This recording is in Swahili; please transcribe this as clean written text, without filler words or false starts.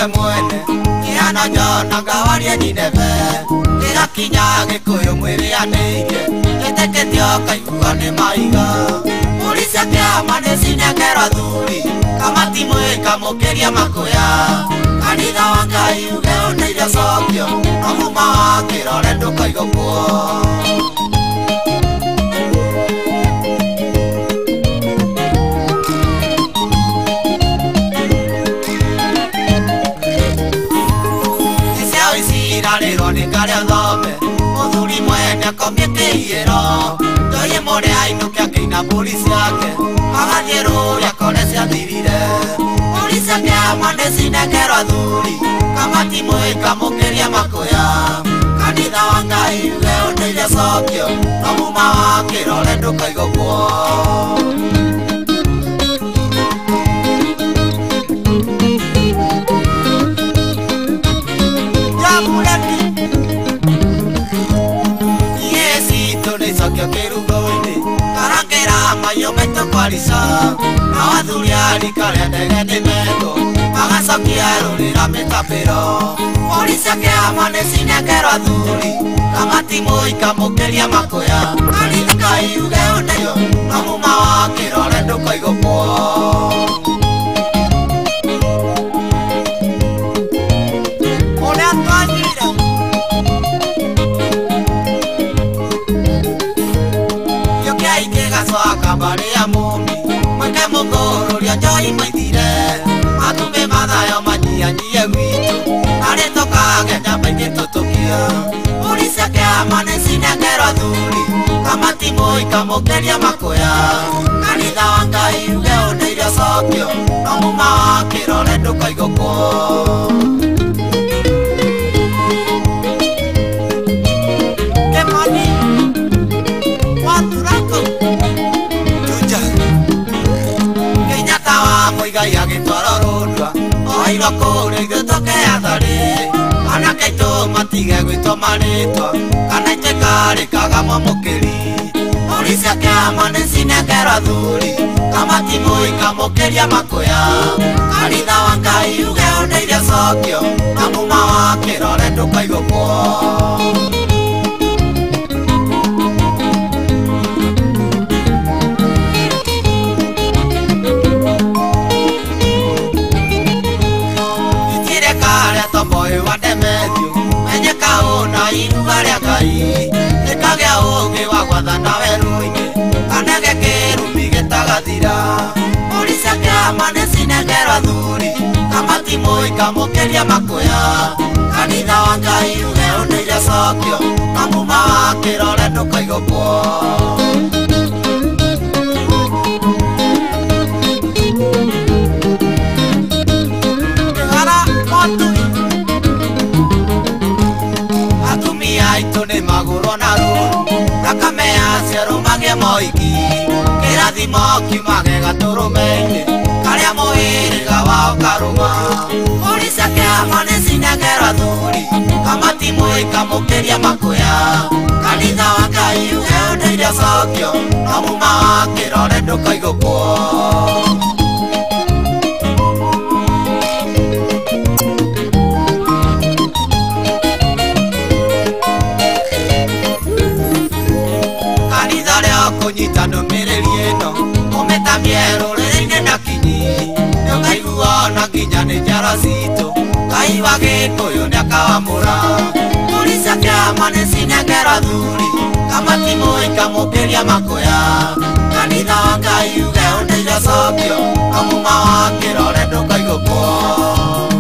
we mwene ihana njona ngawaria Nineve irakinya Gikuyu mwirianirie eteketio kaigua ni maiga polisi akiama nĩcinengerwo athuri kamati mwĩkamukiria makuya kanitha wa Ngai uge ũnĩire cokio no muma wa kĩrore ndũkaigwo kuo irarĩrwo nĩ karĩa thome mũthuri mwene akomie kĩiyĩro ndoye mũrĩa ainũke akĩina mbũri ciake agathiĩ rũũrĩa kone ciathirire polisi akĩama nĩcinengerwo athuri kamati mwĩkamũkĩria makuya kanitha wa Ngai uge ũnĩire cokio no muma wa kĩrore ndũkaigwo kuo na wathuri arikaria ndege nĩmendo magacokia rũrĩra mĩtapĩro polisi akĩama nĩcinengerwo athuri kamati mwĩkamũkĩria makuya kanitha Ngai uge ũnĩire no muma wa kĩrore ndũkaigwo kuo Kabaria mumi mweke mũkũrũria njoi maithire matume mathayo manyianyie gwitũ arĩ tũkage nyambainĩ tũtũkia polisi akĩama nĩcinengerwo athuri kamati mwĩkamũkĩria makuya kanitha wa Ngai uge ũnĩire cokio no muma wa kĩrore ndũkaigwo kuo Ngai agĩtwarwo rũndwa oirwo kũrĩa ithuĩ tũkeatharĩ anake aitũ matige gwĩtwo marĩtwa kana itĩkarĩkaga mwamũkĩri polisi akĩama nĩcinengerwo athuri kamati mwĩkamũkĩria makuya kanitha wa Ngai uge ũnĩire cokio no muma wa kĩrore ndũkaigwo kuo iruga rĩa Ngai rĩkagĩa ũũgĩ wa gwathana werũ-inĩ kanege kĩrumi gĩtagathira polisi akĩama nĩcinengerwo athuri kamati mwĩkamũkĩria makuya kanitha wa Ngai uge ũnĩire cokio no muma wa kĩrore ndũkaigwo kuo magũrwo na rũru thakame yaciarwo magĩe moiki kĩrathimo kiumage gatũrũme-inĩ karĩa mũhĩrĩga wao karũma polisi akĩama nĩcinengerwo athuri kamati mwĩkamũkĩria makuya kanitha wa Ngai uge ũnĩire cokio no muma wa kĩrore ndũkaigwo kuo kũnyita ndũmĩrĩri ĩno ũmĩtamie rũrĩrĩ-inĩ na kinyi ndũkaiguo na nginya nĩ njara citũ Ngai wa Gĩkũyũ nĩakawamũra polisi akĩama nĩcinengerwo athuri kamati mwĩkamũkĩria makuya kanitha wa Ngai uge ũnĩire cokio no muma wa kĩrore ndũkaigwo kuo